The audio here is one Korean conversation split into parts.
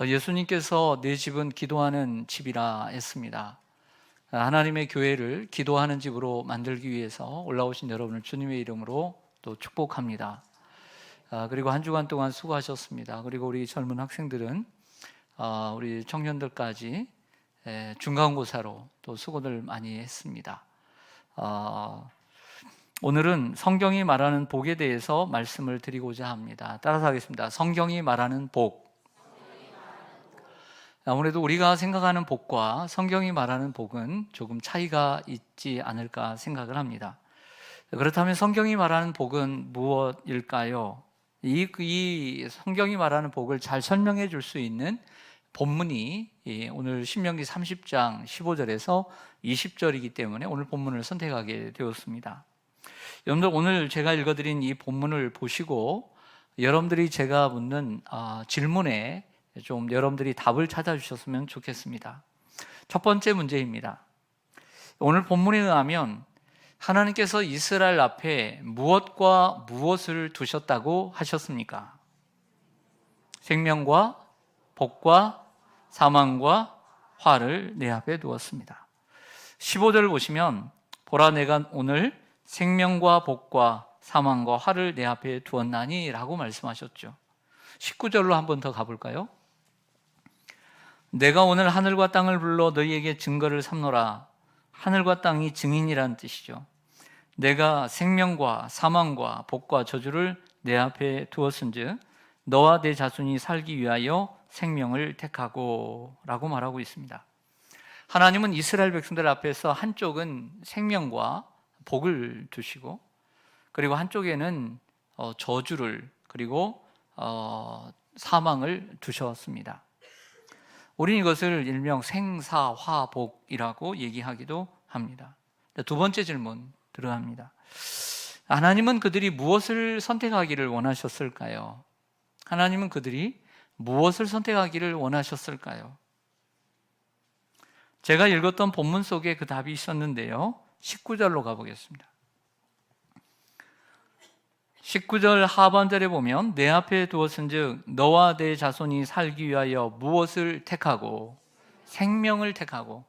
예수님께서 내 집은 기도하는 집이라 했습니다. 하나님의 교회를 기도하는 집으로 만들기 위해서 올라오신 여러분을 주님의 이름으로 또 축복합니다. 그리고 한 주간 동안 수고하셨습니다. 그리고 우리 젊은 학생들은 우리 청년들까지 중간고사로 또 수고들 많이 했습니다. 오늘은 성경이 말하는 복에 대해서 말씀을 드리고자 합니다. 따라서 하겠습니다. 성경이 말하는 복. 아무래도 우리가 생각하는 복과 성경이 말하는 복은 조금 차이가 있지 않을까 생각을 합니다. 그렇다면 성경이 말하는 복은 무엇일까요? 이 성경이 말하는 복을 잘 설명해 줄 수 있는 본문이 오늘 신명기 30장 15절에서 20절이기 때문에 오늘 본문을 선택하게 되었습니다. 여러분들, 오늘 제가 읽어드린 이 본문을 보시고 여러분들이 제가 묻는 질문에 좀 여러분들이 답을 찾아주셨으면 좋겠습니다. 첫 번째 문제입니다. 오늘 본문에 의하면 하나님께서 이스라엘 앞에 무엇과 무엇을 두셨다고 하셨습니까? 생명과 복과 사망과 화를 내 앞에 두었습니다. 15절을 보시면 보라, 내가 오늘 생명과 복과 사망과 화를 내 앞에 두었나니 라고 말씀하셨죠. 19절로 한 번 더 가볼까요? 내가 오늘 하늘과 땅을 불러 너희에게 증거를 삼노라. 하늘과 땅이 증인이란 뜻이죠. 내가 생명과 사망과 복과 저주를 내 앞에 두었은즉 너와 내 자손이 살기 위하여 생명을 택하고 라고 말하고 있습니다. 하나님은 이스라엘 백성들 앞에서 한쪽은 생명과 복을 두시고 그리고 한쪽에는 저주를 그리고 사망을 두셨습니다. 우리는 이것을 일명 생사화복이라고 얘기하기도 합니다. 두 번째 질문 들어갑니다. 하나님은 그들이 무엇을 선택하기를 원하셨을까요? 하나님은 그들이 무엇을 선택하기를 원하셨을까요? 제가 읽었던 본문 속에 그 답이 있었는데요. 19절로 가보겠습니다. 19절 하반절에 보면 내 앞에 두었은즉 너와 내 자손이 살기 위하여 무엇을 택하고 생명을 택하고.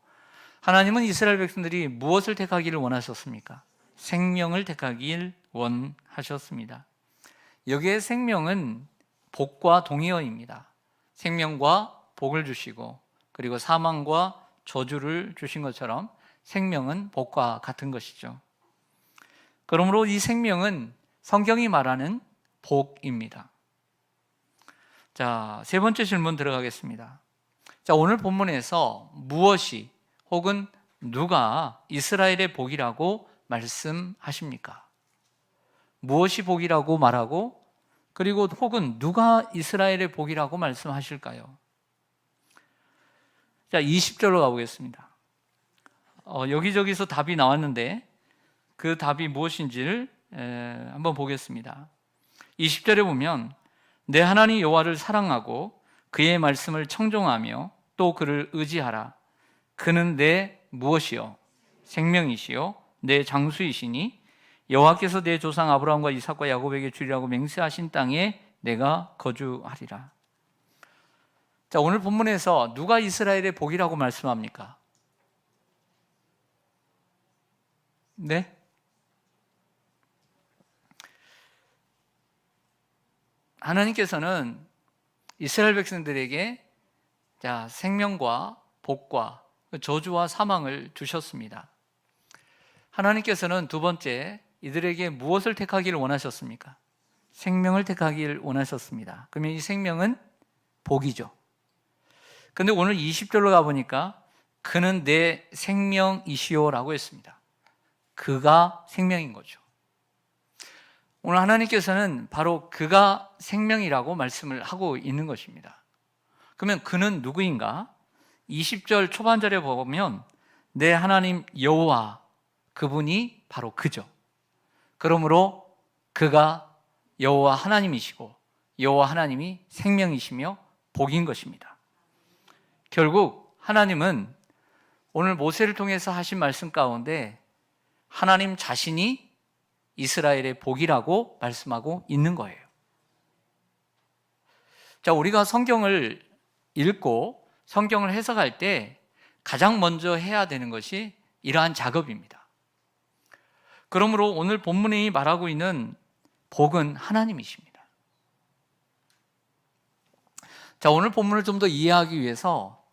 하나님은 이스라엘 백성들이 무엇을 택하기를 원하셨습니까? 생명을 택하길 원하셨습니다. 여기에 생명은 복과 동의어입니다. 생명과 복을 주시고 그리고 사망과 저주를 주신 것처럼 생명은 복과 같은 것이죠. 그러므로 이 생명은 성경이 말하는 복입니다. 자, 세 번째 질문 들어가겠습니다. 자, 오늘 본문에서 무엇이 혹은 누가 이스라엘의 복이라고 말씀하십니까? 무엇이 복이라고 말하고 그리고 혹은 누가 이스라엘의 복이라고 말씀하실까요? 자, 20절로 가보겠습니다. 여기저기서 답이 나왔는데 그 답이 무엇인지를 한번 보겠습니다. 20절에 보면 내 하나님 여호와를 사랑하고 그의 말씀을 청종하며 또 그를 의지하라. 그는 내 무엇이요? 생명이시요 내 장수이시니 여호와께서 내 조상 아브라함과 이삭과 야곱에게 주리라고 맹세하신 땅에 내가 거주하리라. 자, 오늘 본문에서 누가 이스라엘의 복이라고 말씀합니까? 네? 하나님께서는 이스라엘 백성들에게 생명과 복과 저주와 사망을 주셨습니다. 하나님께서는 두 번째 이들에게 무엇을 택하기를 원하셨습니까? 생명을 택하기를 원하셨습니다. 그러면 이 생명은 복이죠. 그런데 오늘 20절로 가보니까 그는 내 생명이시오라고 했습니다. 그가 생명인 거죠. 오늘 하나님께서는 바로 그가 생명이라고 말씀을 하고 있는 것입니다. 그러면 그는 누구인가? 20절 초반절에 보면 내 하나님 여호와, 그분이 바로 그죠. 그러므로 그가 여호와 하나님이시고 여호와 하나님이 생명이시며 복인 것입니다. 결국 하나님은 오늘 모세를 통해서 하신 말씀 가운데 하나님 자신이 이스라엘의 복이라고 말씀하고 있는 거예요. 자, 우리가 성경을 읽고 성경을 해석할 때 가장 먼저 해야 되는 것이 이러한 작업입니다. 그러므로 오늘 본문이 말하고 있는 복은 하나님이십니다. 자, 오늘 본문을 좀 더 이해하기 위해서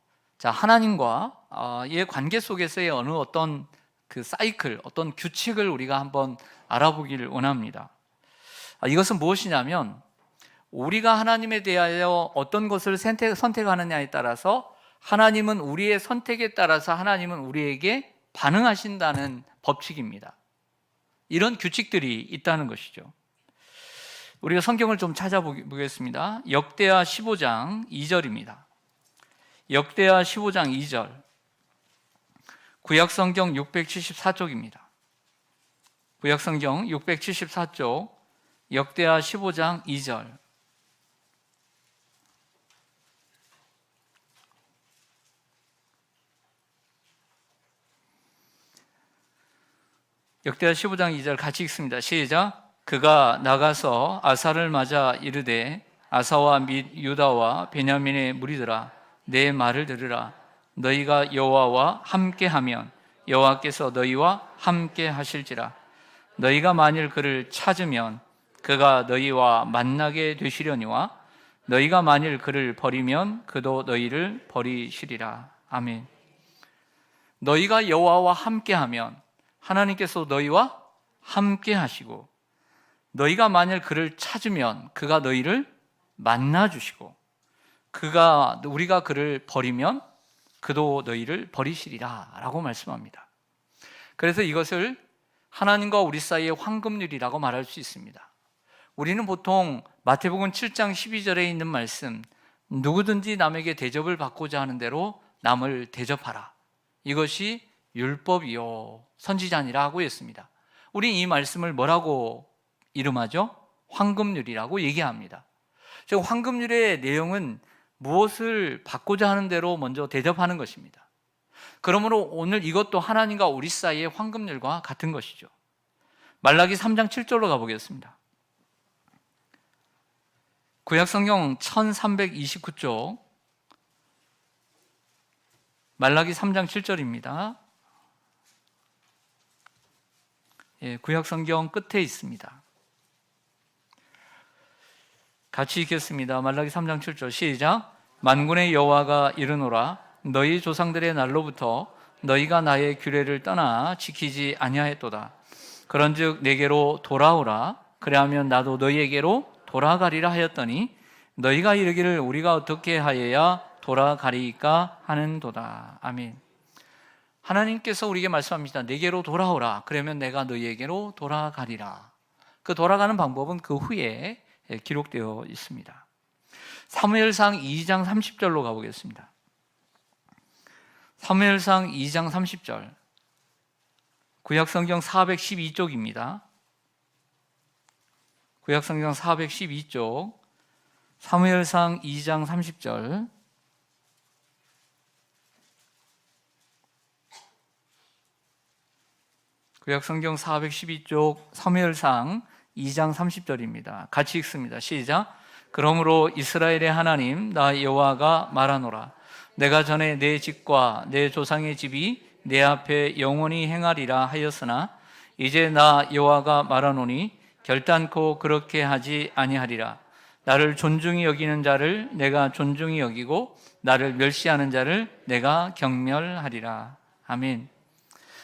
하나님과 의 관계 속에서의 어느 어떤 그 사이클, 어떤 규칙을 우리가 한번 알아보기를 원합니다. 이것은 무엇이냐면 우리가 하나님에 대하여 어떤 것을 선택하느냐에 따라서 하나님은 우리의 선택에 따라서 하나님은 우리에게 반응하신다는 법칙입니다. 이런 규칙들이 있다는 것이죠. 우리가 성경을 좀 찾아보겠습니다. 역대하 15장 2절입니다. 역대하 15장 2절. 구약성경 674쪽입니다. 구약성경 674쪽 역대하 15장 2절. 역대하 15장 2절 같이 읽습니다. 시작. 그가 나가서 아사를 맞아 이르되 아사와 및 유다와 베냐민의 무리들아 내 말을 들으라. 너희가 여호와와 함께하면 여호와께서 너희와 함께 하실지라. 너희가 만일 그를 찾으면 그가 너희와 만나게 되시려니와 너희가 만일 그를 버리면 그도 너희를 버리시리라. 아멘. 너희가 여호와와 함께하면 하나님께서 너희와 함께 하시고 너희가 만일 그를 찾으면 그가 너희를 만나 주시고 우리가 그를 버리면 그도 너희를 버리시리라 라고 말씀합니다. 그래서 이것을 하나님과 우리 사이의 황금률이라고 말할 수 있습니다. 우리는 보통 마태복음 7장 12절에 있는 말씀, 누구든지 남에게 대접을 받고자 하는 대로 남을 대접하라, 이것이 율법이요 선지자니라 하고 했습니다. 우리 이 말씀을 뭐라고 이름하죠? 황금률이라고 얘기합니다. 즉 황금률의 내용은 무엇을 받고자 하는 대로 먼저 대접하는 것입니다. 그러므로 오늘 이것도 하나님과 우리 사이의 황금률과 같은 것이죠. 말라기 3장 7절로 가보겠습니다. 구약성경 1329쪽 말라기 3장 7절입니다. 구약성경 끝에 있습니다. 같이 읽겠습니다. 말라기 3장 7절 시작. 만군의 여호와가 이르노라. 너희 조상들의 날로부터 너희가 나의 규례를 떠나 지키지 아니하였도다. 그런즉 내게로 돌아오라. 그래하면 나도 너희에게로 돌아가리라 하였더니 너희가 이르기를 우리가 어떻게 하여야 돌아가리까 하는도다. 아멘. 하나님께서 우리에게 말씀합니다. 내게로 돌아오라. 그러면 내가 너희에게로 돌아가리라. 그 돌아가는 방법은 그 후에 기록되어 있습니다. 사무엘상 2장 30절로 가보겠습니다. 사무엘상 2장 30절. 구약성경 412쪽입니다. 구약성경 412쪽 사무엘상 2장 30절. 구약성경 412쪽 사무엘상 2장 30절입니다. 같이 읽습니다. 시작. 그러므로 이스라엘의 하나님 나 여호와가 말하노라. 내가 전에 내 집과 내 조상의 집이 내 앞에 영원히 행하리라 하였으나 이제 나 여호와가 말하노니 결단코 그렇게 하지 아니하리라. 나를 존중히 여기는 자를 내가 존중히 여기고 나를 멸시하는 자를 내가 경멸하리라. 아멘.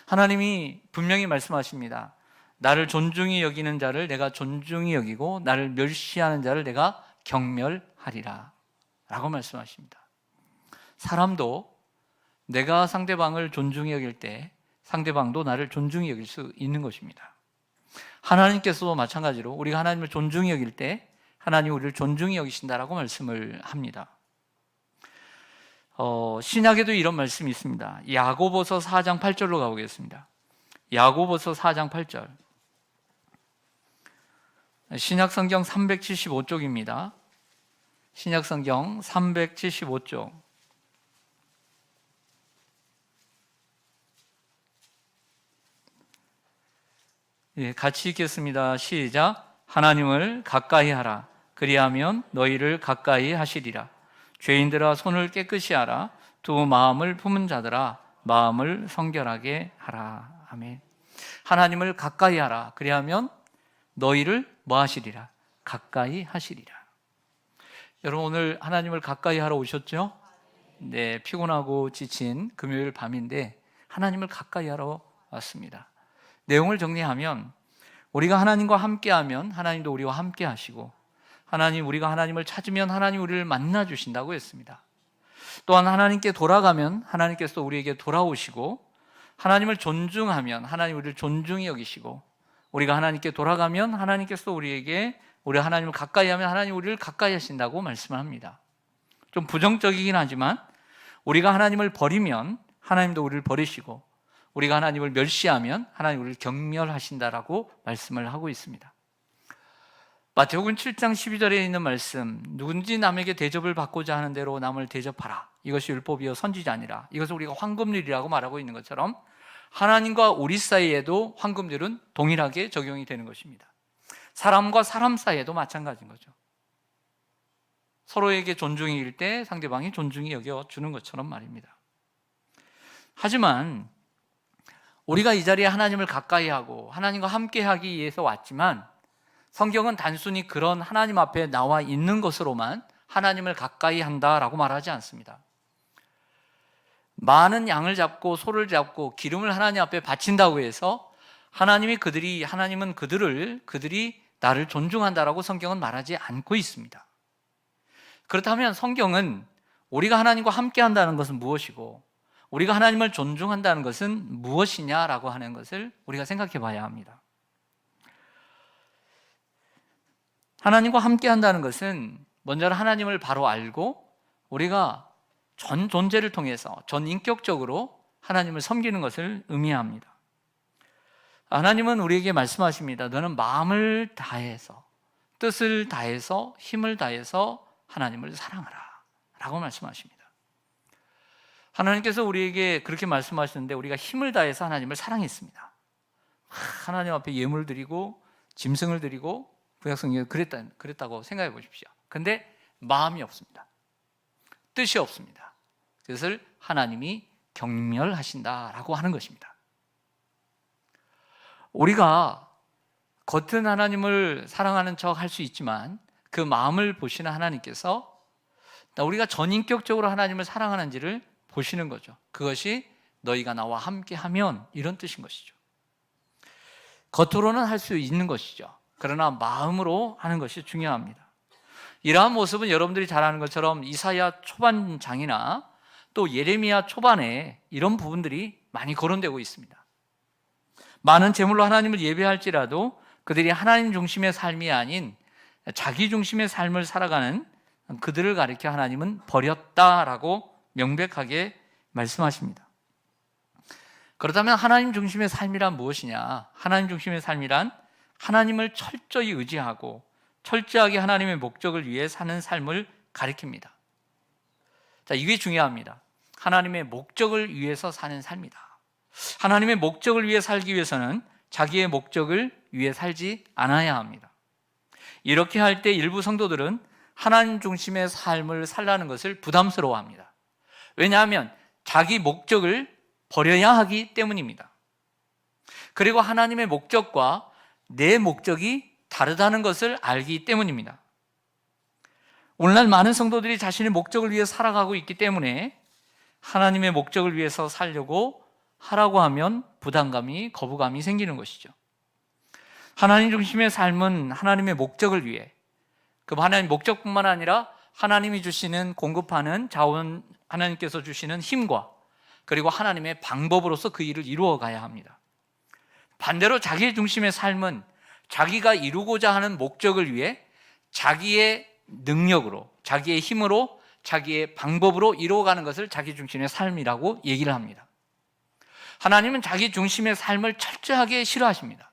하나님이 분명히 말씀하십니다. 나를 존중히 여기는 자를 내가 존중히 여기고 나를 멸시하는 자를 내가 경멸하리라 라고 말씀하십니다. 사람도 내가 상대방을 존중히 여길 때 상대방도 나를 존중히 여길 수 있는 것입니다. 하나님께서도 마찬가지로 우리가 하나님을 존중히 여길 때 하나님이 우리를 존중히 여기신다라고 말씀을 합니다. 신약에도 이런 말씀이 있습니다. 야고보서 4장 8절로 가보겠습니다. 야고보서 4장 8절. 신약성경 375쪽입니다. 신약성경 375쪽. 같이 읽겠습니다. 시작. 하나님을 가까이 하라. 그리하면 너희를 가까이 하시리라. 죄인들아 손을 깨끗이 하라. 두 마음을 품은 자들아 마음을 성결하게 하라. 아멘. 하나님을 가까이 하라. 그리하면 너희를 뭐 하시리라? 가까이 하시리라. 여러분, 오늘 하나님을 가까이 하러 오셨죠? 네, 피곤하고 지친 금요일 밤인데 하나님을 가까이 하러 왔습니다. 내용을 정리하면 우리가 하나님과 함께하면 하나님도 우리와 함께 하시고, 우리가 하나님을 찾으면 하나님 우리를 만나 주신다고 했습니다. 또한 하나님께 돌아가면 하나님께서 우리에게 돌아오시고, 하나님을 존중하면 하나님 우리를 존중히 여기시고, 우리가 하나님께 돌아가면 하나님께서 우리 하나님을 가까이 하면 하나님 우리를 가까이 하신다고 말씀을 합니다. 좀 부정적이긴 하지만 우리가 하나님을 버리면 하나님도 우리를 버리시고, 우리가 하나님을 멸시하면 하나님 우리를 경멸하신다라고 말씀을 하고 있습니다. 마태복음 7장 12절에 있는 말씀, 누군지 남에게 대접을 받고자 하는 대로 남을 대접하라. 이것이 율법이요 선지자니라. 이것을 우리가 황금률이라고 말하고 있는 것처럼 하나님과 우리 사이에도 황금률은 동일하게 적용이 되는 것입니다. 사람과 사람 사이에도 마찬가지인 거죠. 서로에게 존중이 일 때 상대방이 존중이 여겨주는 것처럼 말입니다. 하지만 우리가 이 자리에 하나님을 가까이 하고 하나님과 함께 하기 위해서 왔지만, 성경은 단순히 그런 하나님 앞에 나와 있는 것으로만 하나님을 가까이 한다라고 말하지 않습니다. 많은 양을 잡고 소를 잡고 기름을 하나님 앞에 바친다고 해서 하나님은 그들이 나를 존중한다라고 성경은 말하지 않고 있습니다. 그렇다면 성경은 우리가 하나님과 함께 한다는 것은 무엇이고, 우리가 하나님을 존중한다는 것은 무엇이냐라고 하는 것을 우리가 생각해 봐야 합니다. 하나님과 함께 한다는 것은 먼저 하나님을 바로 알고 우리가 전 존재를 통해서 전 인격적으로 하나님을 섬기는 것을 의미합니다. 하나님은 우리에게 말씀하십니다. 너는 마음을 다해서, 뜻을 다해서, 힘을 다해서 하나님을 사랑하라 라고 말씀하십니다. 하나님께서 우리에게 그렇게 말씀하시는데 우리가 힘을 다해서 하나님을 사랑했습니다. 하나님 앞에 예물을 드리고 짐승을 드리고 구약성경에 그랬다고 생각해 보십시오. 근데 마음이 없습니다. 뜻이 없습니다. 그것을 하나님이 경멸하신다라고 하는 것입니다. 우리가 겉은 하나님을 사랑하는 척 할 수 있지만 그 마음을 보시는 하나님께서 우리가 전인격적으로 하나님을 사랑하는지를 보시는 거죠. 그것이 너희가 나와 함께하면 이런 뜻인 것이죠. 겉으로는 할 수 있는 것이죠. 그러나 마음으로 하는 것이 중요합니다. 이러한 모습은 여러분들이 잘 아는 것처럼 이사야 초반장이나 또 예레미야 초반에 이런 부분들이 많이 거론되고 있습니다. 많은 제물로 하나님을 예배할지라도 그들이 하나님 중심의 삶이 아닌 자기 중심의 삶을 살아가는 그들을 가리켜 하나님은 버렸다라고 명백하게 말씀하십니다. 그렇다면 하나님 중심의 삶이란 무엇이냐? 하나님 중심의 삶이란 하나님을 철저히 의지하고 철저하게 하나님의 목적을 위해 사는 삶을 가리킵니다. 자, 이게 중요합니다. 하나님의 목적을 위해서 사는 삶이다. 하나님의 목적을 위해 살기 위해서는 자기의 목적을 위해 살지 않아야 합니다. 이렇게 할 때 일부 성도들은 하나님 중심의 삶을 살라는 것을 부담스러워합니다. 왜냐하면 자기 목적을 버려야 하기 때문입니다. 그리고 하나님의 목적과 내 목적이 다르다는 것을 알기 때문입니다. 오늘날 많은 성도들이 자신의 목적을 위해 살아가고 있기 때문에 하나님의 목적을 위해서 살려고 하라고 하면 부담감이, 거부감이 생기는 것이죠. 하나님 중심의 삶은 하나님의 목적을 위해, 그 하나님의 목적뿐만 아니라 하나님이 주시는 공급하는 자원, 하나님께서 주시는 힘과 그리고 하나님의 방법으로서 그 일을 이루어 가야 합니다. 반대로 자기 중심의 삶은 자기가 이루고자 하는 목적을 위해 자기의 능력으로, 자기의 힘으로, 자기의 방법으로 이루어가는 것을 자기 중심의 삶이라고 얘기를 합니다. 하나님은 자기 중심의 삶을 철저하게 싫어하십니다.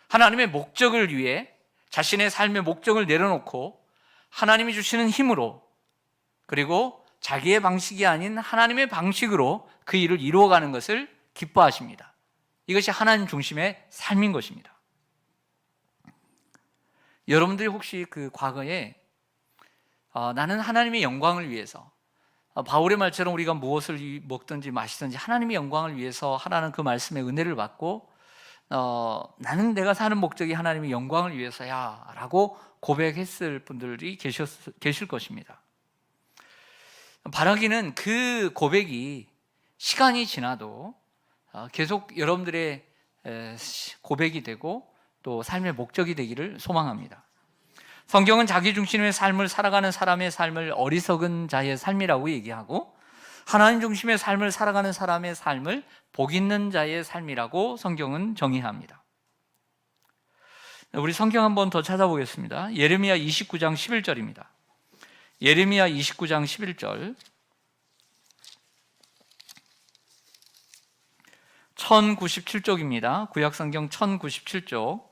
하나님의 목적을 위해 자신의 삶의 목적을 내려놓고 하나님이 주시는 힘으로, 그리고 자기의 방식이 아닌 하나님의 방식으로 그 일을 이루어가는 것을 기뻐하십니다. 이것이 하나님 중심의 삶인 것입니다. 여러분들이 혹시 그 과거에 나는 하나님의 영광을 위해서, 바울의 말처럼 우리가 무엇을 먹든지 마시든지 하나님의 영광을 위해서 하라는 그 말씀의 은혜를 받고 나는 내가 사는 목적이 하나님의 영광을 위해서야 라고 고백했을 분들이 계실 것입니다. 바라기는 그 고백이 시간이 지나도 계속 여러분들의 고백이 되고 또 삶의 목적이 되기를 소망합니다. 성경은 자기 중심의 삶을 살아가는 사람의 삶을 어리석은 자의 삶이라고 얘기하고, 하나님 중심의 삶을 살아가는 사람의 삶을 복 있는 자의 삶이라고 성경은 정의합니다. 우리 성경 한번 더 찾아보겠습니다. 예레미야 29장 11절입니다. 예레미야 29장 11절. 1097쪽입니다. 구약성경 1097쪽.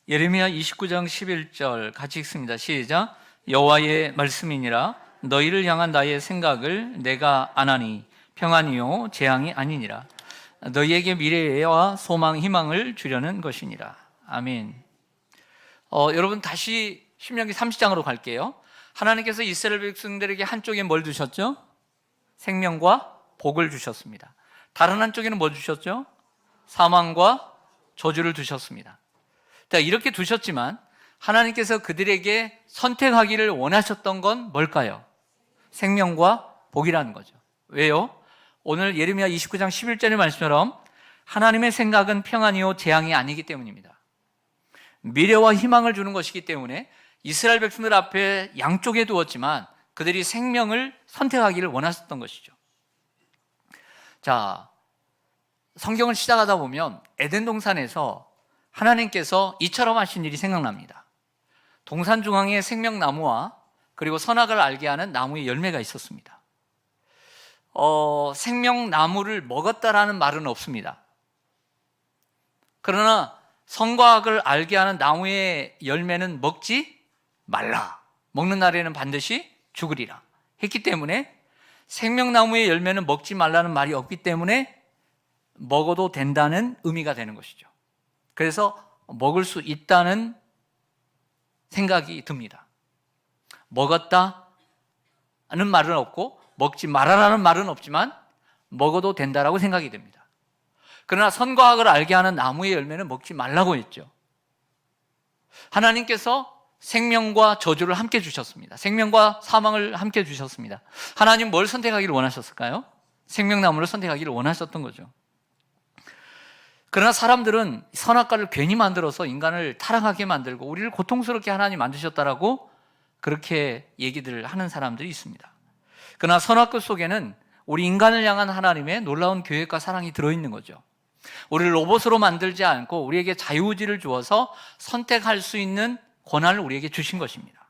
예레미야 29장 11절 같이 읽습니다. 시작. 여호와의 말씀이니라. 너희를 향한 나의 생각을 내가 아나니 평안이요 재앙이 아니니라. 너희에게 미래와 소망 희망을 주려는 것이니라. 아멘. 여러분 다시 신명기 30장으로 갈게요. 하나님께서 이스라엘 백성들에게 한쪽에 뭘 주셨죠? 생명과 복을 주셨습니다. 다른 한쪽에는 뭐 주셨죠? 사망과 저주를 주셨습니다. 이렇게 두셨지만 하나님께서 그들에게 선택하기를 원하셨던 건 뭘까요? 생명과 복이라는 거죠. 왜요? 오늘 예레미야 29장 11절의 말씀처럼 하나님의 생각은 평안이요 재앙이 아니기 때문입니다. 미래와 희망을 주는 것이기 때문에 이스라엘 백성들 앞에 양쪽에 두었지만 그들이 생명을 선택하기를 원하셨던 것이죠. 자, 성경을 시작하다 보면 에덴 동산에서 하나님께서 이처럼 하신 일이 생각납니다. 동산 중앙에 생명나무와 그리고 선악을 알게 하는 나무의 열매가 있었습니다. 생명나무를 먹었다라는 말은 없습니다. 그러나 선과 악을 알게 하는 나무의 열매는 먹지 말라. 먹는 날에는 반드시 죽으리라 했기 때문에 생명나무의 열매는 먹지 말라는 말이 없기 때문에 먹어도 된다는 의미가 되는 것이죠. 그래서 먹을 수 있다는 생각이 듭니다. 먹었다는 말은 없고 먹지 말아라는 말은 없지만 먹어도 된다라고 생각이 됩니다. 그러나 선과 악을 알게 하는 나무의 열매는 먹지 말라고 했죠. 하나님께서 생명과 저주를 함께 주셨습니다. 생명과 사망을 함께 주셨습니다. 하나님 뭘 선택하기를 원하셨을까요? 생명나무를 선택하기를 원하셨던 거죠. 그러나 사람들은 선악과를 괜히 만들어서 인간을 타락하게 만들고 우리를 고통스럽게 하나님 만드셨다라고 그렇게 얘기들을 하는 사람들이 있습니다. 그러나 선악과 속에는 우리 인간을 향한 하나님의 놀라운 계획과 사랑이 들어있는 거죠. 우리를 로봇으로 만들지 않고 우리에게 자유의지를 주어서 선택할 수 있는 권한을 우리에게 주신 것입니다.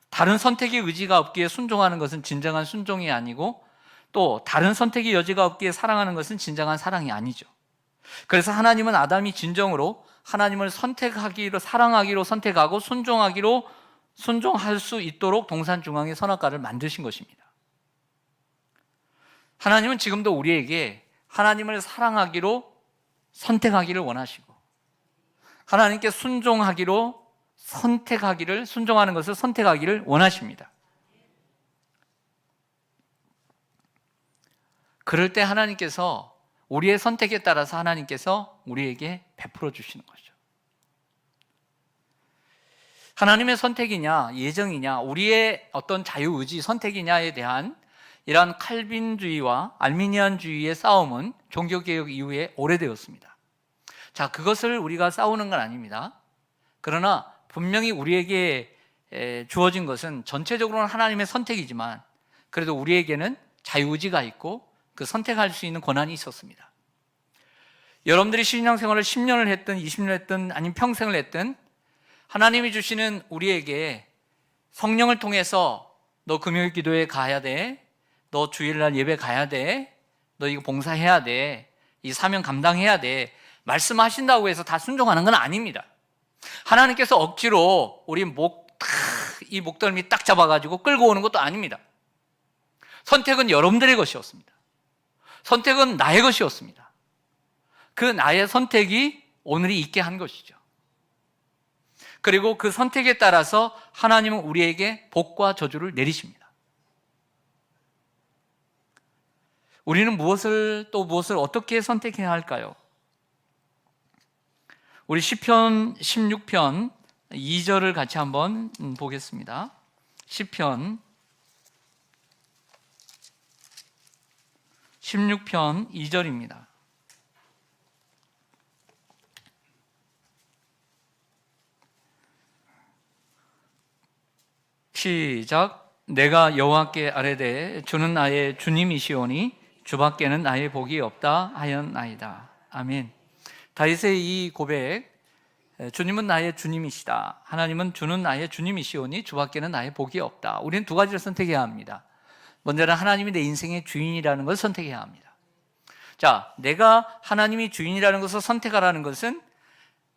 다른 선택의 의지가 없기에 순종하는 것은 진정한 순종이 아니고 또 다른 선택의 여지가 없기에 사랑하는 것은 진정한 사랑이 아니죠. 그래서 하나님은 아담이 진정으로 하나님을 선택하기로, 사랑하기로 선택하고 순종할 수 있도록 동산 중앙에 선악과를 만드신 것입니다. 하나님은 지금도 우리에게 하나님을 사랑하기로 선택하기를 원하시고 하나님께 순종하는 것을 선택하기를 원하십니다. 그럴 때 하나님께서 우리의 선택에 따라서 하나님께서 우리에게 베풀어 주시는 거죠. 하나님의 선택이냐 예정이냐 우리의 어떤 자유의지 선택이냐에 대한 이러한 칼빈주의와 알미니안주의의 싸움은 종교개혁 이후에 오래되었습니다. 자, 그것을 우리가 싸우는 건 아닙니다. 그러나 분명히 우리에게 주어진 것은 전체적으로는 하나님의 선택이지만 그래도 우리에게는 자유의지가 있고 그 선택할 수 있는 권한이 있었습니다. 여러분들이 신앙생활을 10년을 했든 20년을 했든 아니면 평생을 했든 하나님이 주시는 우리에게 성령을 통해서 너 금요일 기도회 가야 돼, 너 주일날 예배 가야 돼, 너 이거 봉사해야 돼, 이 사명 감당해야 돼 말씀하신다고 해서 다 순종하는 건 아닙니다. 하나님께서 억지로 우리 이 목덜미 딱 잡아가지고 끌고 오는 것도 아닙니다. 선택은 여러분들의 것이었습니다. 선택은 나의 것이었습니다. 그 나의 선택이 오늘이 있게 한 것이죠. 그리고 그 선택에 따라서 하나님은 우리에게 복과 저주를 내리십니다. 우리는 무엇을 어떻게 선택해야 할까요? 우리 시편 16편 2절을 같이 한번 보겠습니다. 시편 16편 2절입니다. 시작. 내가 여호와께 아뢰되 주는 나의 주님이시오니 주밖에는 나의 복이 없다 하였나이다. 아멘. 다윗의 이 고백, 주님은 나의 주님이시다, 하나님은 주는 나의 주님이시오니 주밖에는 나의 복이 없다. 우리는 두 가지를 선택해야 합니다. 먼저는 하나님이 내 인생의 주인이라는 것을 선택해야 합니다. 자, 내가 하나님이 주인이라는 것을 선택하라는 것은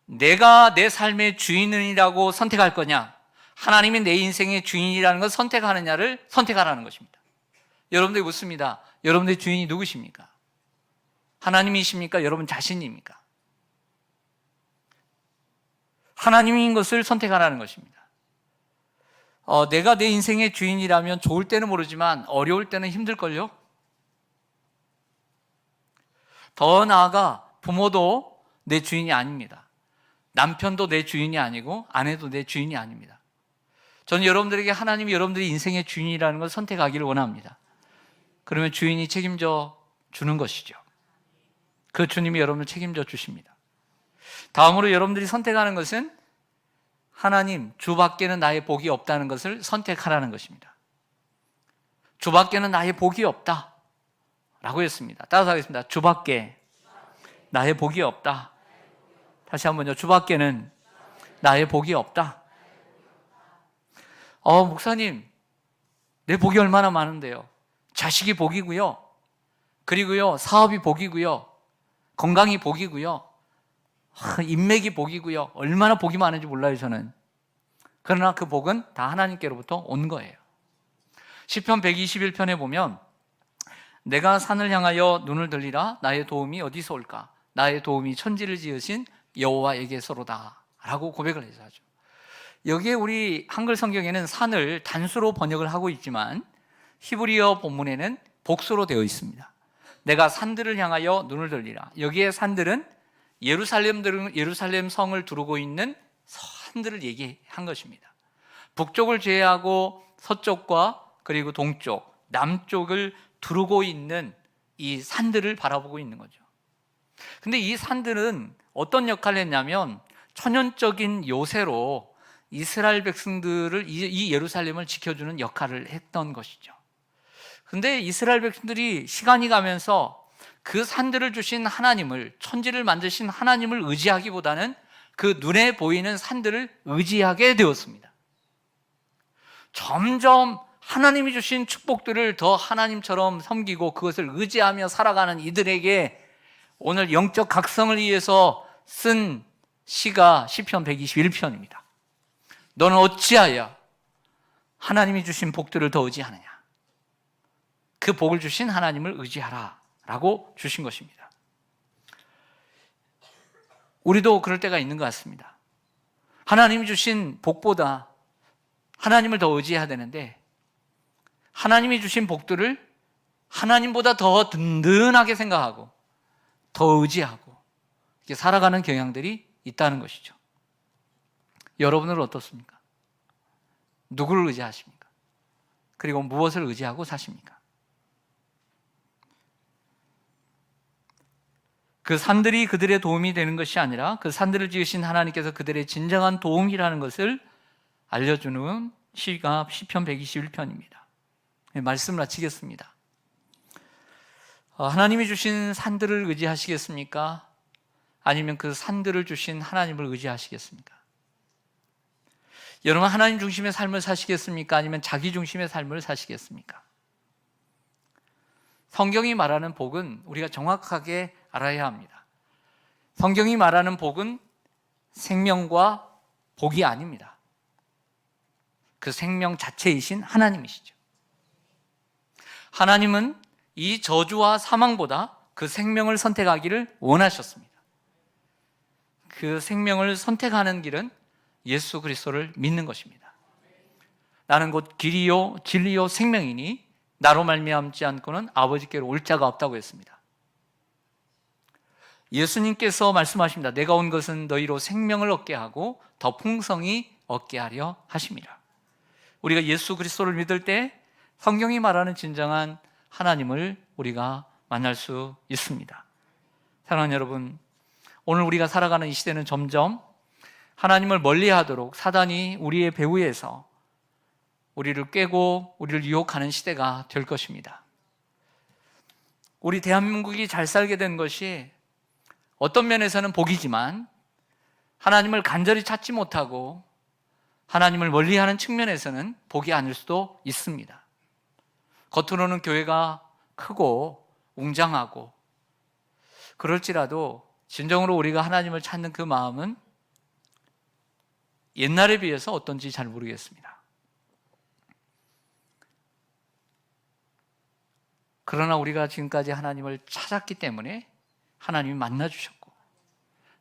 내가 내 삶의 주인이라고 선택할 거냐, 하나님이 내 인생의 주인이라는 것을 선택하느냐를 선택하라는 것입니다. 여러분들이 묻습니다. 여러분들의 주인이 누구십니까? 하나님이십니까? 여러분 자신입니까? 하나님인 것을 선택하라는 것입니다. 내가 내 인생의 주인이라면 좋을 때는 모르지만 어려울 때는 힘들걸요? 더 나아가 부모도 내 주인이 아닙니다. 남편도 내 주인이 아니고 아내도 내 주인이 아닙니다. 저는 여러분들에게 하나님이 여러분들의 인생의 주인이라는 걸 선택하기를 원합니다. 그러면 주인이 책임져 주는 것이죠. 그 주님이 여러분을 책임져 주십니다. 다음으로 여러분들이 선택하는 것은 하나님, 주밖에는 나의 복이 없다는 것을 선택하라는 것입니다. 주밖에는 나의 복이 없다 라고 했습니다. 따라서 하겠습니다. 주밖에 나의 복이 없다. 다시 한번요. 주밖에는 나의 복이 없다. 목사님, 내 복이 얼마나 많은데요. 자식이 복이고요, 그리고요 사업이 복이고요, 건강이 복이고요, 인맥이 복이고요, 얼마나 복이 많은지 몰라요 저는. 그러나 그 복은 다 하나님께로부터 온 거예요. 시편 121편에 보면 내가 산을 향하여 눈을 들리라, 나의 도움이 어디서 올까? 나의 도움이 천지를 지으신 여호와에게서로다 라고 고백을 해서 하죠. 여기에 우리 한글 성경에는 산을 단수로 번역을 하고 있지만 히브리어 본문에는 복수로 되어 있습니다. 내가 산들을 향하여 눈을 들리라. 여기에 산들은 예루살렘 성을 두르고 있는 산들을 얘기한 것입니다. 북쪽을 제외하고 서쪽과 그리고 동쪽, 남쪽을 두르고 있는 이 산들을 바라보고 있는 거죠. 근데 이 산들은 어떤 역할을 했냐면 천연적인 요새로 이스라엘 백성들을, 이 예루살렘을 지켜주는 역할을 했던 것이죠. 근데 이스라엘 백성들이 시간이 가면서 그 산들을 주신 하나님을, 천지를 만드신 하나님을 의지하기보다는 그 눈에 보이는 산들을 의지하게 되었습니다. 점점 하나님이 주신 축복들을 더 하나님처럼 섬기고 그것을 의지하며 살아가는 이들에게 오늘 영적 각성을 위해서 쓴 시가 시편 121편입니다. 너는 어찌하여 하나님이 주신 복들을 더 의지하느냐? 그 복을 주신 하나님을 의지하라 라고 주신 것입니다. 우리도 그럴 때가 있는 것 같습니다. 하나님이 주신 복보다 하나님을 더 의지해야 되는데 하나님이 주신 복들을 하나님보다 더 든든하게 생각하고 더 의지하고 이렇게 살아가는 경향들이 있다는 것이죠. 여러분은 어떻습니까? 누구를 의지하십니까? 그리고 무엇을 의지하고 사십니까? 그 산들이 그들의 도움이 되는 것이 아니라 그 산들을 지으신 하나님께서 그들의 진정한 도움이라는 것을 알려주는 시가 시편 121편입니다. 말씀을 마치겠습니다. 하나님이 주신 산들을 의지하시겠습니까? 아니면 그 산들을 주신 하나님을 의지하시겠습니까? 여러분, 하나님 중심의 삶을 사시겠습니까? 아니면 자기 중심의 삶을 사시겠습니까? 성경이 말하는 복은 우리가 정확하게 알아야 합니다. 성경이 말하는 복은 생명과 복이 아닙니다. 그 생명 자체이신 하나님이시죠. 하나님은 이 저주와 사망보다 그 생명을 선택하기를 원하셨습니다. 그 생명을 선택하는 길은 예수 그리스도를 믿는 것입니다. 나는 곧 길이요 진리요 생명이니 나로 말미암지 않고는 아버지께로 올 자가 없다고 했습니다. 예수님께서 말씀하십니다. 내가 온 것은 너희로 생명을 얻게 하고 더 풍성히 얻게 하려 하심이라. 우리가 예수 그리스도를 믿을 때 성경이 말하는 진정한 하나님을 우리가 만날 수 있습니다. 사랑하는 여러분, 오늘 우리가 살아가는 이 시대는 점점 하나님을 멀리하도록 사단이 우리의 배후에서 우리를 꿰고 우리를 유혹하는 시대가 될 것입니다. 우리 대한민국이 잘 살게 된 것이 어떤 면에서는 복이지만 하나님을 간절히 찾지 못하고 하나님을 멀리하는 측면에서는 복이 아닐 수도 있습니다. 겉으로는 교회가 크고 웅장하고 그럴지라도 진정으로 우리가 하나님을 찾는 그 마음은 옛날에 비해서 어떤지 잘 모르겠습니다. 그러나 우리가 지금까지 하나님을 찾았기 때문에 하나님이 만나주셨고,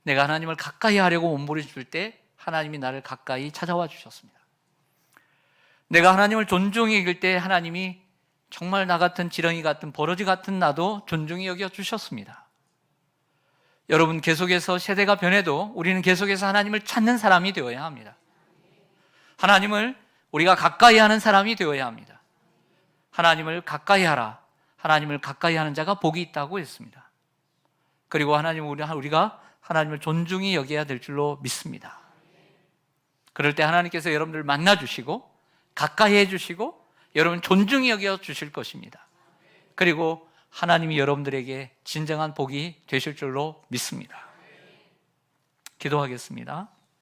내가 하나님을 가까이 하려고 몸부림칠 때 하나님이 나를 가까이 찾아와 주셨습니다. 내가 하나님을 존중히 여길 때 하나님이 정말 나 같은 지렁이 같은 버러지 같은 나도 존중히 여겨 주셨습니다. 여러분, 계속해서 세대가 변해도 우리는 계속해서 하나님을 찾는 사람이 되어야 합니다. 하나님을 우리가 가까이 하는 사람이 되어야 합니다. 하나님을 가까이 하라. 하나님을 가까이 하는 자가 복이 있다고 했습니다. 그리고 우리가 하나님을 존중히 여겨야 될 줄로 믿습니다. 그럴 때 하나님께서 여러분들을 만나주시고 가까이 해주시고 여러분 존중히 여겨 주실 것입니다. 그리고 하나님이 여러분들에게 진정한 복이 되실 줄로 믿습니다. 기도하겠습니다.